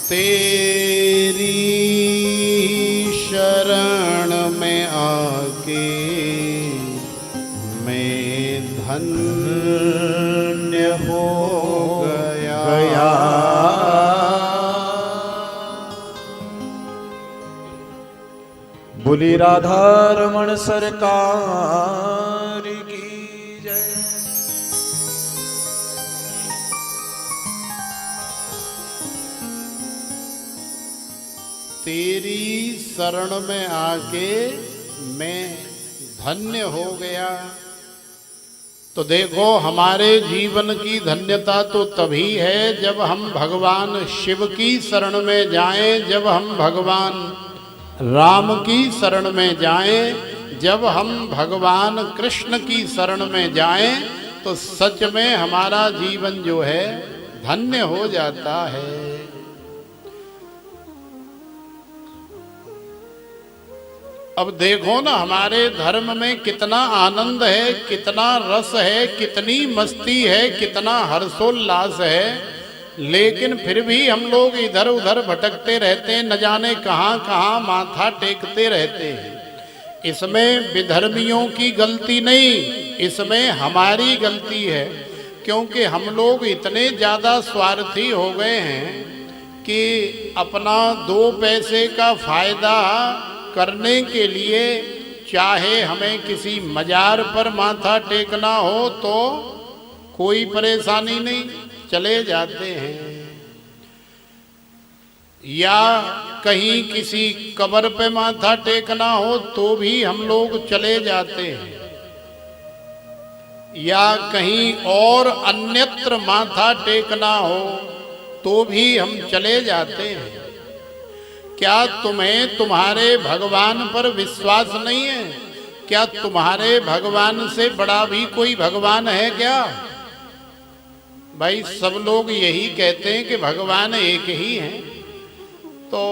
तेरी शरण में आके मैं धन्य हो गया। बोली राधा रमण सरकार की जय। तेरी शरण में आके मैं धन्य हो गया। तो देखो, हमारे जीवन की धन्यता तो तभी है जब हम भगवान शिव की शरण में जाएं, जब हम भगवान राम की शरण में जाएं, जब हम भगवान कृष्ण की शरण में जाएं, तो सच में हमारा जीवन जो है धन्य हो जाता है। अब देखो ना, हमारे धर्म में कितना आनंद है, कितना रस है, कितनी मस्ती है, कितना हर्षोल्लास है, लेकिन फिर भी हम लोग इधर उधर भटकते रहते हैं, न जाने कहाँ कहाँ माथा टेकते रहते हैं। इसमें विधर्मियों की गलती नहीं, इसमें हमारी गलती है, क्योंकि हम लोग इतने ज़्यादा स्वार्थी हो गए हैं कि अपना 2 पैसे का फायदा करने के लिए, चाहे हमें किसी मजार पर माथा टेकना हो तो कोई परेशानी नहीं, चले जाते हैं, या कहीं किसी कब्र पे माथा टेकना हो तो भी हम लोग चले जाते हैं, या कहीं और अन्यत्र माथा टेकना हो तो भी हम चले जाते हैं। क्या तुम्हें तुम्हारे भगवान पर विश्वास नहीं है? क्या तुम्हारे भगवान से बड़ा भी कोई भगवान है क्या? भाई, सब लोग यही कहते हैं कि भगवान एक ही हैं, तो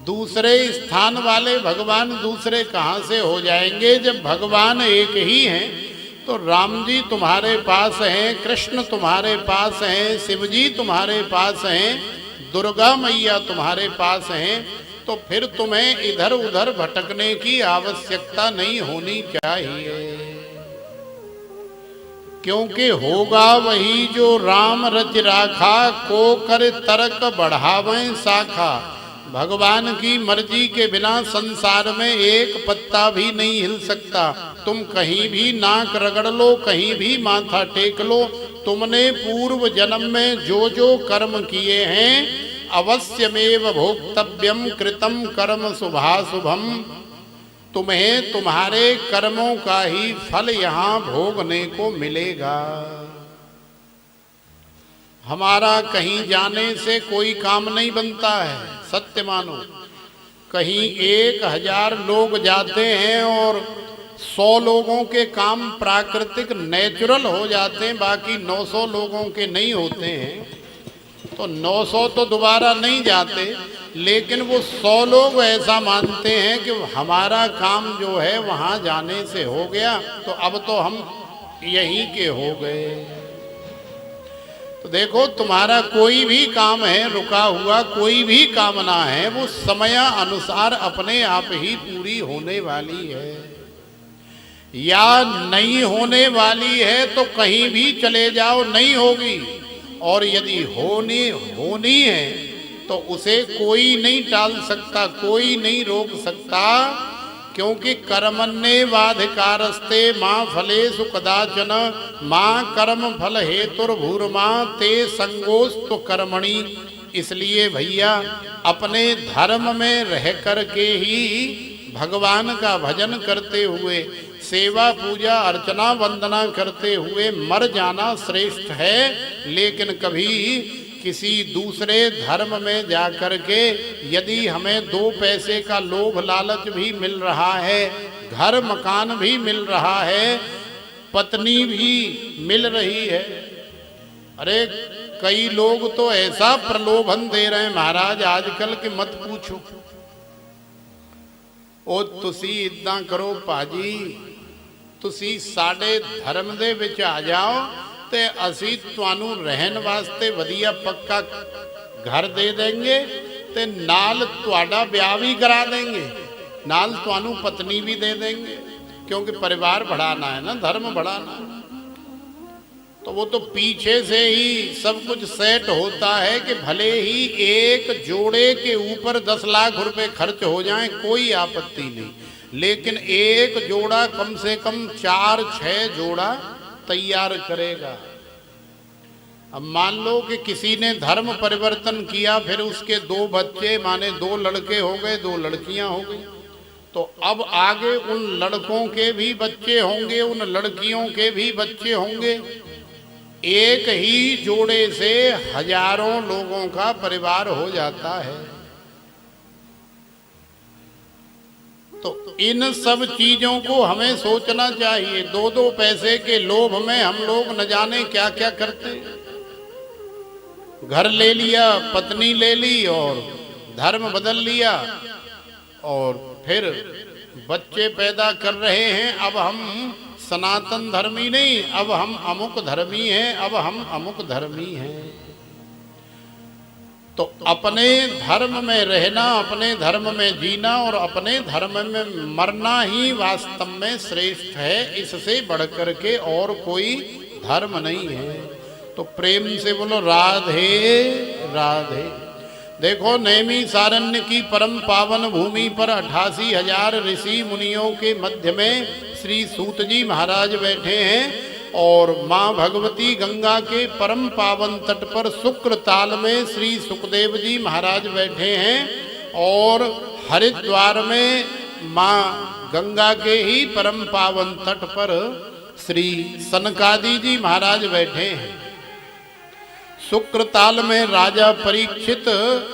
दूसरे स्थान वाले भगवान दूसरे कहाँ से हो जाएंगे? जब भगवान एक ही हैं तो राम जी तुम्हारे पास हैं, कृष्ण तुम्हारे पास हैं, शिव जी तुम्हारे पास हैं, दुर्गा मैया तुम्हारे पास हैं, तो फिर तुम्हें इधर उधर भटकने की आवश्यकता नहीं होनी चाहिए, क्योंकि होगा वही जो राम रच राखा, को कर तरक बढ़ावें शाखा। भगवान की मर्जी के बिना संसार में एक पत्ता भी नहीं हिल सकता। तुम कहीं भी नाक रगड़ लो, कहीं भी माथा टेक लो, तुमने पूर्व जन्म में जो जो कर्म किए हैं, अवश्यमेव भोक्तव्यम कृतम कर्म शुभाशुभम। तुम्हें तुम्हारे कर्मों का ही फल यहाँ भोगने को मिलेगा। हमारा कहीं जाने से कोई काम नहीं बनता है, सत्य मानो। कहीं 1000 लोग जाते हैं और 100 लोगों के काम प्राकृतिक नेचुरल हो जाते हैं, बाकी 900 लोगों के नहीं होते हैं। तो 900 तो दोबारा नहीं जाते, लेकिन वो 100 लोग ऐसा मानते हैं कि हमारा काम जो है वहाँ जाने से हो गया, तो अब तो हम यहीं के हो गए। तो देखो, तुम्हारा कोई भी काम है रुका हुआ, कोई भी कामना है, वो समय अनुसार अपने आप ही पूरी होने वाली है, या नहीं होने वाली है तो कहीं भी चले जाओ नहीं होगी, और यदि होनी है तो उसे कोई नहीं टाल सकता, कोई नहीं रोक सकता, क्योंकि कर्मण्येवाधिकारस्ते मां फलेषु कदाचन मां कर्म फल हेतुर्भूर्मा ते संगोस्तु कर्मणि। इसलिए भैया, अपने धर्म में रह करके ही भगवान का भजन करते हुए, सेवा पूजा अर्चना वंदना करते हुए मर जाना श्रेष्ठ है। लेकिन कभी किसी दूसरे धर्म में जाकर के यदि हमें 2 पैसे का लोभ लालच भी मिल रहा है, घर मकान भी मिल रहा है, पत्नी भी मिल रही है, अरे कई लोग तो ऐसा प्रलोभन दे रहे हैं महाराज आजकल कि मत पूछो। ओ तुसी इदा करो पाजी, तुसी साडे धर्म दे विच आ जाओ ते असी तुहानू रहन वास्ते वधिया पक्का घर दे देंगे ते नाल तुहाडा ब्याह भी करा देंगे, नाल तुहानू पत्नी भी दे देंगे, क्योंकि परिवार बढ़ाना है ना, धर्म बढ़ाना है। तो वो तो पीछे से ही सब कुछ सेट होता है कि भले ही एक जोड़े के ऊपर 10 लाख रुपए खर्च हो जाए कोई आपत्ति नहीं, लेकिन एक जोड़ा कम से कम 4-6 जोड़ा तैयार करेगा। अब मान लो कि किसी ने धर्म परिवर्तन किया, फिर उसके 2 बच्चे, माने 2 लड़के हो गए, 2 लड़कियां हो गई, तो अब आगे उन लड़कों के भी बच्चे होंगे, उन लड़कियों के भी बच्चे होंगे। एक ही जोड़े से हजारों लोगों का परिवार हो जाता है। तो इन सब चीजों को हमें सोचना चाहिए। 2-2 पैसे के लोभ में हम लोग न जाने क्या क्या करते। घर ले लिया, पत्नी ले ली और धर्म बदल लिया, और फिर बच्चे पैदा कर रहे हैं। अब हम सनातन धर्मी नहीं, अब हम अमुक धर्मी हैं, अब हम अमुक धर्मी हैं। तो अपने धर्म में रहना, अपने धर्म में जीना और अपने धर्म में मरना ही वास्तव में श्रेष्ठ है। इससे बढ़कर के और कोई धर्म नहीं है। तो प्रेम से बोलो राधे राधे। देखो, नैमिषारण्य की परम पावन भूमि पर 88,000 ऋषि मुनियों के मध्य में श्री सूत जी महाराज बैठे हैं, और माँ भगवती गंगा के परम पावन तट पर शुक्र ताल में श्री सुखदेव जी महाराज बैठे हैं, और हरिद्वार में माँ गंगा के ही परम पावन तट पर श्री सनकादि जी महाराज बैठे हैं। शुक्र ताल में राजा परीक्षित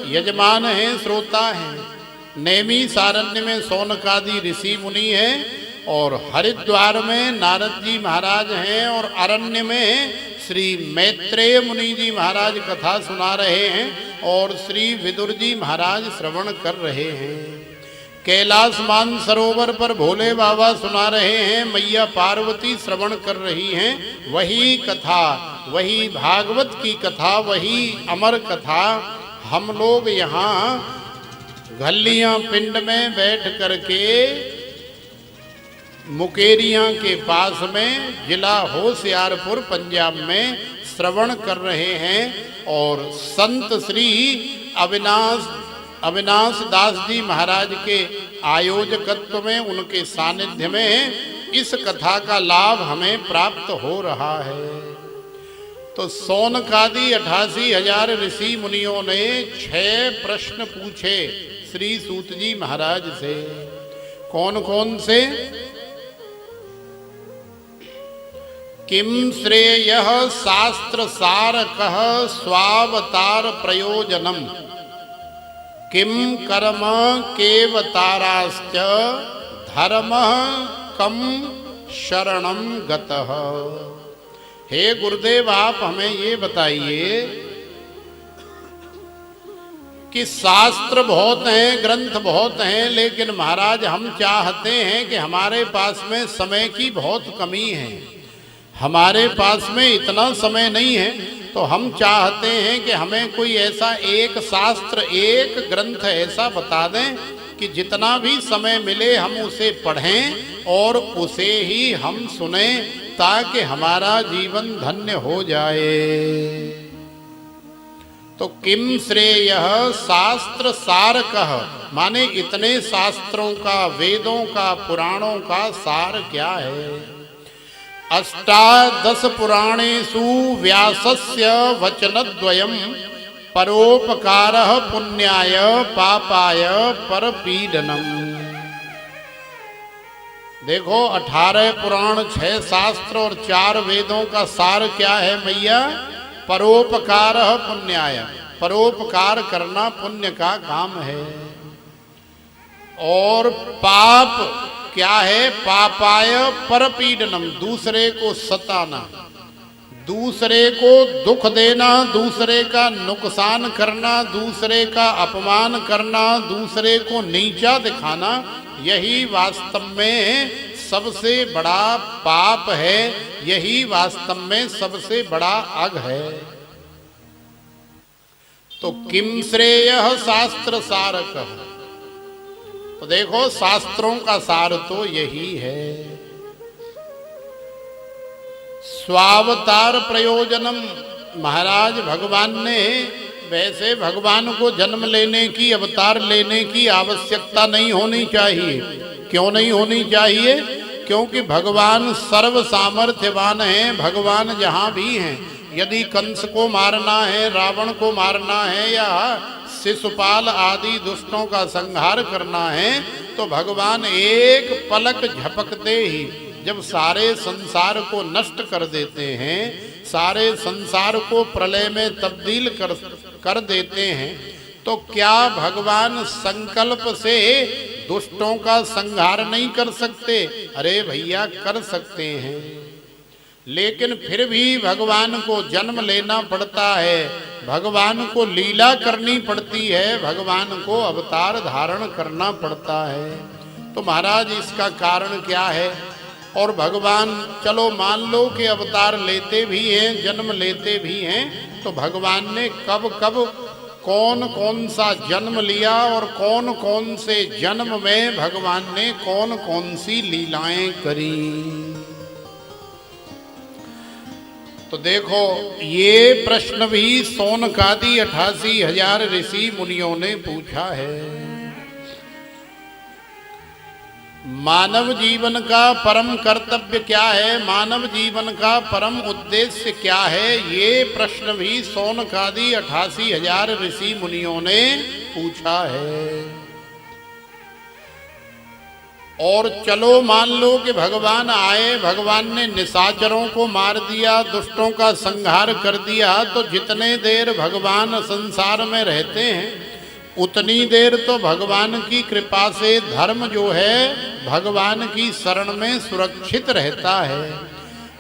यजमान हैं, श्रोता हैं। नैमिषारण्य में सौनकादि ऋषि मुनि हैं, और हरिद्वार में नारद जी महाराज हैं, और अरण्य में श्री मैत्रेय मुनि जी महाराज कथा सुना रहे हैं, और श्री विदुर जी महाराज श्रवण कर रहे हैं। कैलाश मान सरोवर पर भोले बाबा सुना रहे हैं, मैया पार्वती श्रवण कर रही हैं। वही कथा, वही भागवत की कथा, वही अमर कथा हम लोग यहाँ घल्लियां पिंड में बैठ करके मुकेरियां के पास में जिला होशियारपुर पंजाब में श्रवण कर रहे हैं। और संत श्री अविनाश दास जी महाराज के आयोजकत्व में, उनके सानिध्य में इस कथा का लाभ हमें प्राप्त हो रहा है। तो सौनकादि 88,000 ऋषि मुनियों ने 6 प्रश्न पूछे श्री सूत जी महाराज से। कौन कौन से? किम श्रेयः शास्त्र सारकः स्वावतार प्रयोजनम, किम कर्म केवताराश्च धर्मः कम शरणम गतः। हे गुरुदेव, आप हमें ये बताइए कि शास्त्र बहुत हैं, ग्रंथ बहुत हैं, लेकिन महाराज हम चाहते हैं कि हमारे पास में समय की बहुत कमी है, हमारे पास में इतना समय नहीं है। तो हम चाहते हैं कि हमें कोई ऐसा एक शास्त्र, एक ग्रंथ ऐसा बता दें कि जितना भी समय मिले हम उसे पढ़ें और उसे ही हम सुने, ताकि हमारा जीवन धन्य हो जाए। तो किम श्रेयः शास्त्र सारकः, माने इतने शास्त्रों का, वेदों का, पुराणों का सार क्या है? 18 पुराणेषु व्यासस्य वचनद्वयम् परोपकारः पुण्याय पापाय परपीडनम्। देखो, 18 पुराण, 6 शास्त्र और 4 वेदों का सार क्या है मैया? परोपकारः पुण्याय, परोपकार करना पुण्य का काम है। और पाप क्या है? पापाय परपीडनम, दूसरे को सताना, दूसरे को दुख देना, दूसरे का नुकसान करना, दूसरे का अपमान करना, दूसरे को नीचा दिखाना, यही वास्तव में सबसे बड़ा पाप है, यही वास्तव में सबसे बड़ा अघ है। तो किम श्रेयः शास्त्र सारकः, तो देखो शास्त्रों का सार तो यही है। स्वावतार प्रयोजनम, महाराज भगवान ने, वैसे भगवान को जन्म लेने की, अवतार लेने की आवश्यकता नहीं होनी चाहिए। क्यों नहीं होनी चाहिए? क्योंकि भगवान सर्व सामर्थ्यवान हैं। भगवान जहाँ भी हैं, यदि कंस को मारना है, रावण को मारना है, या शिशुपाल आदि दुष्टों का संहार करना है, तो भगवान एक पलक झपकते ही जब सारे संसार को नष्ट कर देते हैं, सारे संसार को प्रलय में तब्दील कर देते हैं, तो क्या भगवान संकल्प से दुष्टों का संहार नहीं कर सकते? अरे भैया कर सकते हैं, लेकिन फिर भी भगवान को जन्म लेना पड़ता है, भगवान को लीला करनी पड़ती है, भगवान को अवतार धारण करना पड़ता है। तो महाराज इसका कारण क्या है? और भगवान चलो मान लो कि अवतार लेते भी हैं, जन्म लेते भी हैं, तो भगवान ने कब कब कौन कौन सा जन्म लिया और कौन कौन से जन्म में भगवान ने कौन कौन सी लीलाएं करी? तो देखो ये प्रश्न भी सोनकादि 88,000 ऋषि मुनियों ने पूछा है। मानव जीवन का परम कर्तव्य क्या है, मानव जीवन का परम उद्देश्य क्या है, ये प्रश्न भी सोनकादि 88,000 ऋषि मुनियों ने पूछा है। और चलो मान लो कि भगवान आए, भगवान ने निशाचरों को मार दिया, दुष्टों का संहार कर दिया, तो जितने देर भगवान संसार में रहते हैं उतनी देर तो भगवान की कृपा से धर्म जो है भगवान की शरण में सुरक्षित रहता है।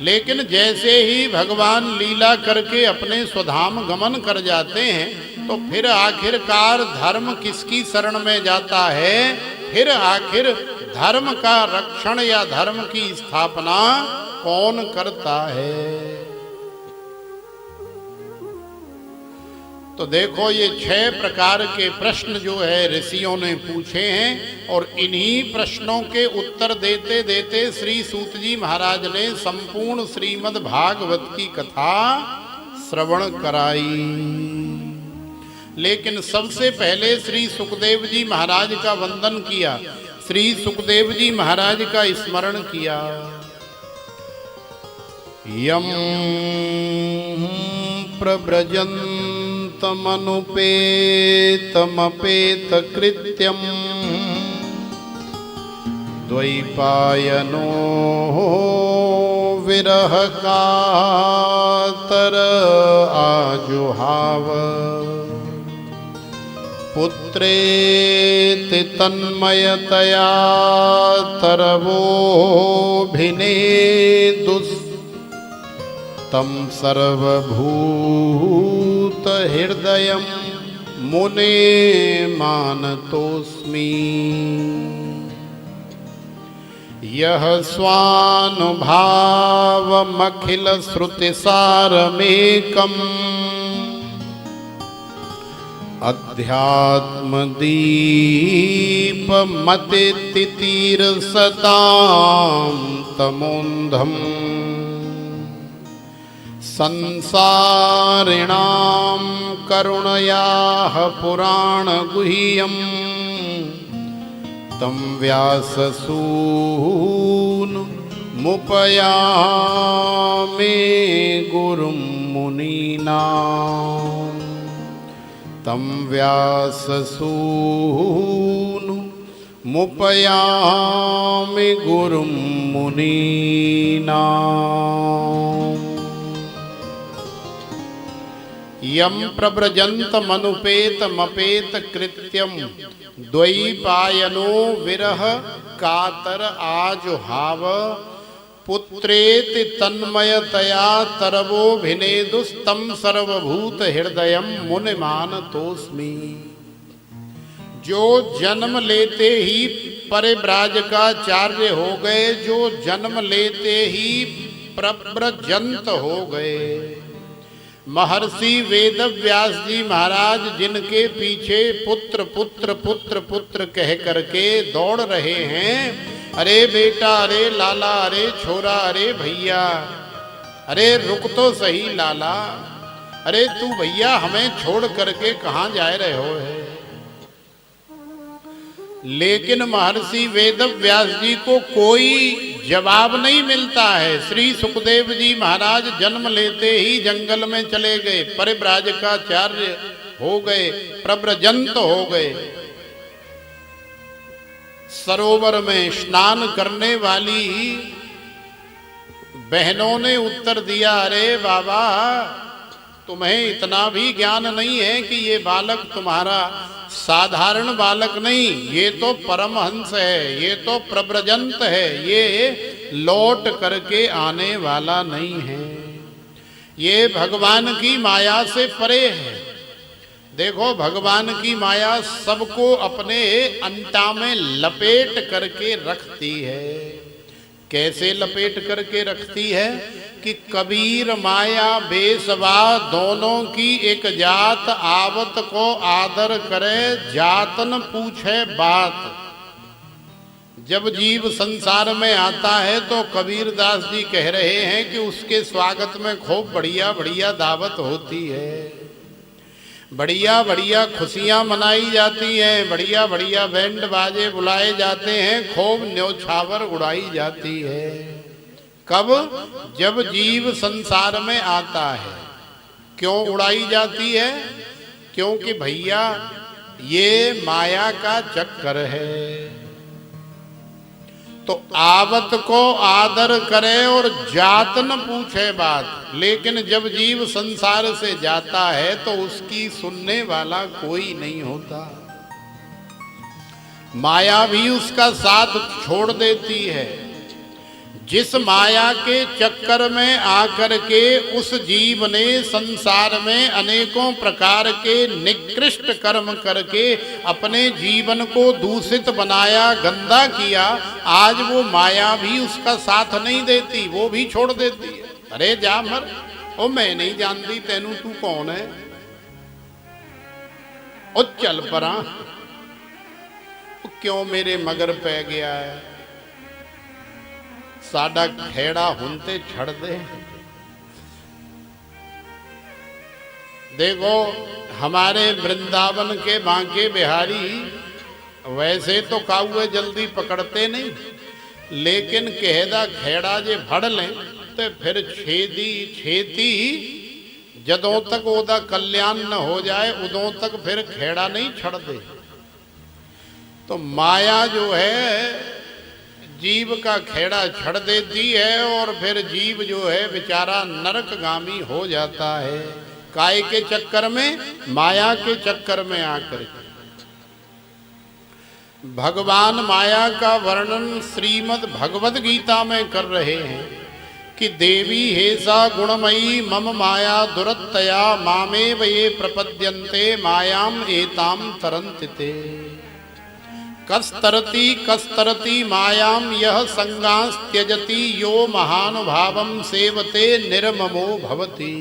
लेकिन जैसे ही भगवान लीला करके अपने स्वधाम गमन कर जाते हैं, तो फिर आखिरकार धर्म किसकी शरण में जाता है? फिर आखिर धर्म का रक्षण या धर्म की स्थापना कौन करता है? तो देखो ये 6 प्रकार के प्रश्न जो है ऋषियों ने पूछे हैं, और इन्हीं प्रश्नों के उत्तर देते देते श्री सूत जी महाराज ने संपूर्ण श्रीमद् भागवत की कथा श्रवण कराई। लेकिन सबसे पहले श्री सुखदेव जी महाराज का वंदन किया, श्री सुखदेव जी महाराज का स्मरण किया। यम प्रव्रजन्तमनुपेतमपेत कृत्यम द्वैपायनो विरह कातर आजुहाव पुत्रेति तन्मयतया तरवोभिनेदुस् तम सर्वभूत हृदयं मुने मानतोस्मि। यह स्वानुभावमखिल श्रुतिसारमेकम् अध्यात्मदीपमतितितीर्षतां तमोन्धम् संसारिणां करुणयाः पुराणगुह्यं तं व्याससूनुमुपयामि गुरुं मुनीनां। तं व्याससूनुमुपयामि गुरुं मुनीनाम्। यम प्रव्रजन्तमनुपेतमपेत कृत्यम द्वैपायनो विरह कातर आजुहाव पुत्रेति तन्मयतया तरवोभिनेदुस्तम सर्वभूत हृदयं मुनिमानतोस्मि। जो जन्म लेते ही परिव्राजकाचार्य हो गए, जो जन्म लेते ही प्रव्रजंत हो गए, महर्षि वेद व्यास जी महाराज जिनके पीछे पुत्र पुत्र पुत्र पुत्र कह करके दौड़ रहे हैं, अरे बेटा, अरे लाला, अरे छोरा, अरे भैया, अरे रुक तो सही लाला, अरे तू भैया हमें छोड़ करके कहाँ जा रहे हो है। लेकिन महर्षि वेद व्यास जी को कोई जवाब नहीं मिलता है। श्री सुखदेव जी महाराज जन्म लेते ही जंगल में चले गए, परिव्राजकाचार्य हो गए, प्रव्रजंत हो गए। सरोवर में स्नान करने वाली बहनों ने उत्तर दिया, अरे बाबा, तुम्हें इतना भी ज्ञान नहीं है कि ये बालक तुम्हारा साधारण बालक नहीं, ये तो परमहंस है, ये तो प्रव्रजंत है, ये लौट करके आने वाला नहीं है, ये भगवान की माया से परे है। देखो, भगवान की माया सबको अपने अंटा में लपेट करके रखती है। कैसे लपेट करके रखती है कि कबीर माया बेसवा दोनों की एक जात, आवत को आदर करे जातन पूछे बात। जब जीव संसार में आता है तो कबीरदास जी कह रहे हैं कि उसके स्वागत में खूब बढ़िया बढ़िया दावत होती है, बढ़िया बढ़िया खुशियां मनाई जाती हैं, बढ़िया बढ़िया बैंड बाजे बुलाए जाते हैं, खूब न्योछावर उड़ाई जाती है। कब? जब जीव संसार में आता है। क्यों उड़ाई जाती है? क्योंकि भैया ये माया का चक्कर है। तो आवत को आदर करे और जात न पूछे बात। लेकिन जब जीव संसार से जाता है तो उसकी सुनने वाला कोई नहीं होता। माया भी उसका साथ छोड़ देती है। जिस माया के चक्कर में आकर के उस जीव ने संसार में अनेकों प्रकार के निकृष्ट कर्म करके अपने जीवन को दूषित बनाया, गंदा किया, आज वो माया भी उसका साथ नहीं देती, वो भी छोड़ देती है। अरे जा मर, ओ मैं नहीं जानती तेनू, तू कौन है, ओ चल परा, क्यों मेरे मगर पै गया है, साडा खेड़ा हुनते छड़ दे। देखो, हमारे वृंदावन के बांके बिहारी वैसे तो काउए जल्दी पकड़ते नहीं, लेकिन कहदा खेड़ा जे फड़ लें तो फिर छेती जदों तक ओदा कल्याण न हो जाए उदों तक फिर खेड़ा नहीं छड़ दे। तो माया जो है जीव का खेड़ा छड़ देती है और फिर जीव जो है बेचारा नरकगामी हो जाता है। काय के चक्कर में? माया के चक्कर में आकर के। भगवान माया का वर्णन श्रीमद् भगवद गीता में कर रहे हैं कि देवी हेसा गुणमयी मम माया दुरत्तया मामेव ये प्रपद्यन्ते मायाम एताम तरन्ति। कस्तरती मायाम यह संगांस त्यजति यो महानुभावम सेवते निर्ममो भवति।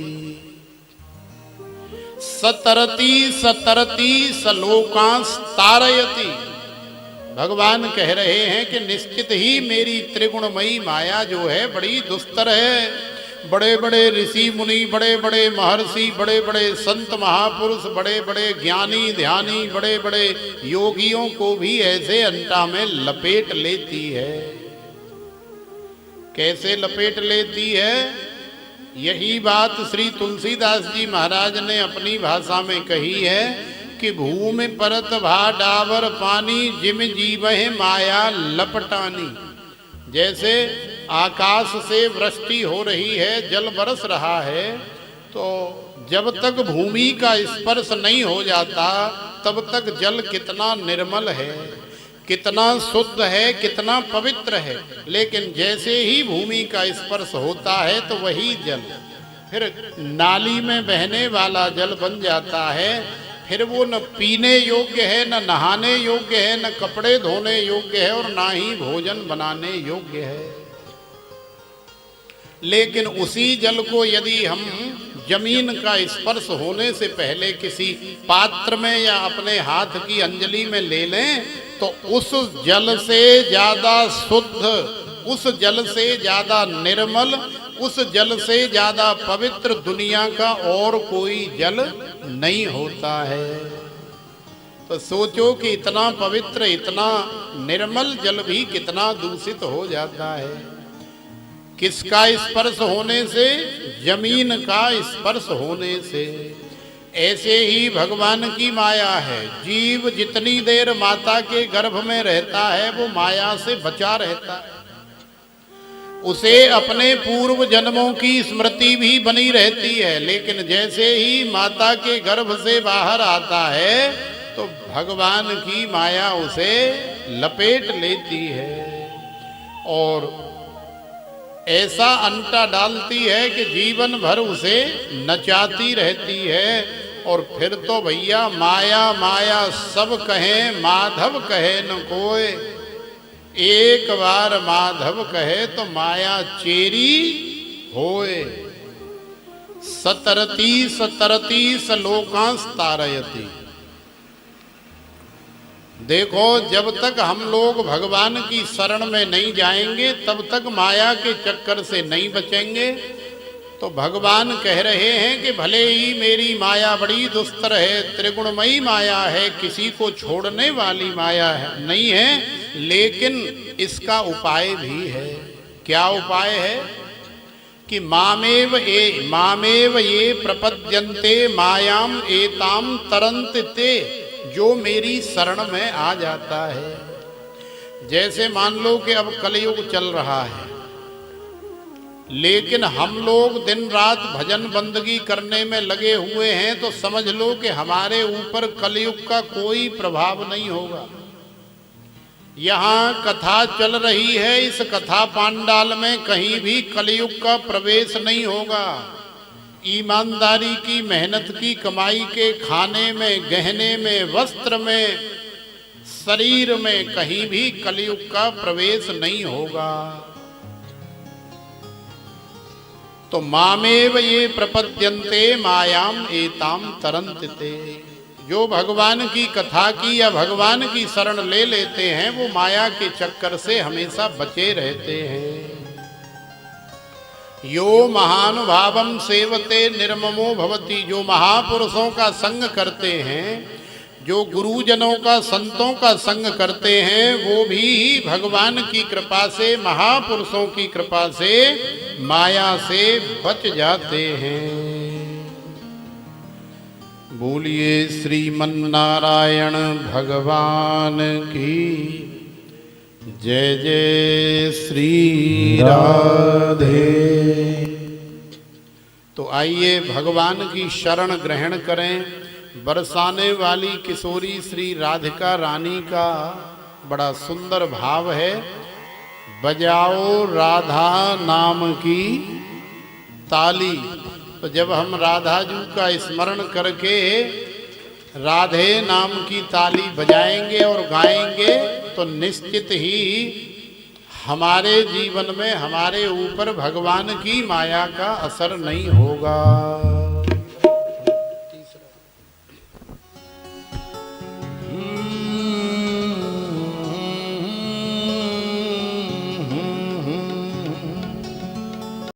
सतरती सलोकांस तारयति। भगवान कह रहे हैं कि निश्चित ही मेरी त्रिगुणमयी माया जो है बड़ी दुस्तर है। बड़े बड़े ऋषि मुनि, बड़े बड़े महर्षि, बड़े बड़े संत महापुरुष, बड़े बड़े ज्ञानी ध्यानी, बड़े बड़े योगियों को भी ऐसे अंटा में लपेट लेती है। कैसे लपेट लेती है? यही बात श्री तुलसीदास जी महाराज ने अपनी भाषा में कही है कि भूमि परत भा डावर पानी जिम जीवहि माया लपटानी। जैसे आकाश से वृष्टि हो रही है, जल बरस रहा है, तो जब तक भूमि का स्पर्श नहीं हो जाता तब तक जल कितना निर्मल है, कितना शुद्ध है, कितना पवित्र है। लेकिन जैसे ही भूमि का स्पर्श होता है तो वही जल फिर नाली में बहने वाला जल बन जाता है। फिर वो न पीने योग्य है, न नहाने योग्य है, न कपड़े धोने योग्य है और ना ही भोजन बनाने योग्य है। लेकिन उसी जल को यदि हम जमीन का स्पर्श होने से पहले किसी पात्र में या अपने हाथ की अंजलि में ले लें तो उस जल से ज्यादा शुद्ध, उस जल से ज्यादा निर्मल, उस जल से ज्यादा पवित्र दुनिया का और कोई जल नहीं होता है। तो सोचो कि इतना पवित्र, इतना निर्मल जल भी कितना दूषित हो जाता है। किसका स्पर्श होने से? जमीन का स्पर्श होने से। ऐसे ही भगवान की माया है। जीव जितनी देर माता के गर्भ में रहता है वो माया से बचा रहता है। उसे अपने पूर्व जन्मों की स्मृति भी बनी रहती है, लेकिन जैसे ही माता के गर्भ से बाहर आता है तो भगवान की माया उसे लपेट लेती है और ऐसा अंटा डालती है कि जीवन भर उसे नचाती रहती है। और फिर तो भैया माया माया सब कहे, माधव कहे न कोय। एक बार माधव कहे तो माया चेरी होए। सतरती सतरती सलोकांस तारयती। देखो, जब तक हम लोग भगवान की शरण में नहीं जाएंगे तब तक माया के चक्कर से नहीं बचेंगे। तो भगवान कह रहे हैं कि भले ही मेरी माया बड़ी दुस्तर है, त्रिगुणमयी माया है, किसी को छोड़ने वाली माया है नहीं है, लेकिन इसका उपाय भी है। क्या उपाय है? कि मामेव ये प्रपद्यन्ते मायाम एताम तरन्त ते। जो मेरी शरण में आ जाता है। जैसे मान लो कि अब कलयुग चल रहा है, लेकिन हम लोग दिन रात भजन बंदगी करने में लगे हुए हैं, तो समझ लो कि हमारे ऊपर कलयुग का कोई प्रभाव नहीं होगा। यहाँ कथा चल रही है, इस कथा पांडाल में कहीं भी कलयुग का प्रवेश नहीं होगा। ईमानदारी की, मेहनत की कमाई के खाने में, गहने में, वस्त्र में, शरीर में कहीं भी कलयुग का प्रवेश नहीं होगा। तो मामेव ये प्रपद्यन्ते मायाम एताम तरन्ते। जो भगवान की कथा की या भगवान की शरण ले लेते हैं वो माया के चक्कर से हमेशा बचे रहते हैं। यो महानुभावम सेवते निर्ममो भवति। जो महापुरुषों का संग करते हैं, जो गुरुजनों का, संतों का संग करते हैं, वो भी भगवान की कृपा से, महापुरुषों की कृपा से माया से बच जाते हैं। बोलिए श्रीमन्नारायण भगवान की जय जय श्री राधे। तो आइए भगवान की शरण ग्रहण करें। बरसाने वाली किशोरी श्री राधिका रानी का बड़ा सुंदर भाव है। बजाओ राधा नाम की ताली। तो जब हम राधा जी का स्मरण करके राधे नाम की ताली बजाएंगे और गाएंगे तो निश्चित ही हमारे जीवन में, हमारे ऊपर भगवान की माया का असर नहीं होगा।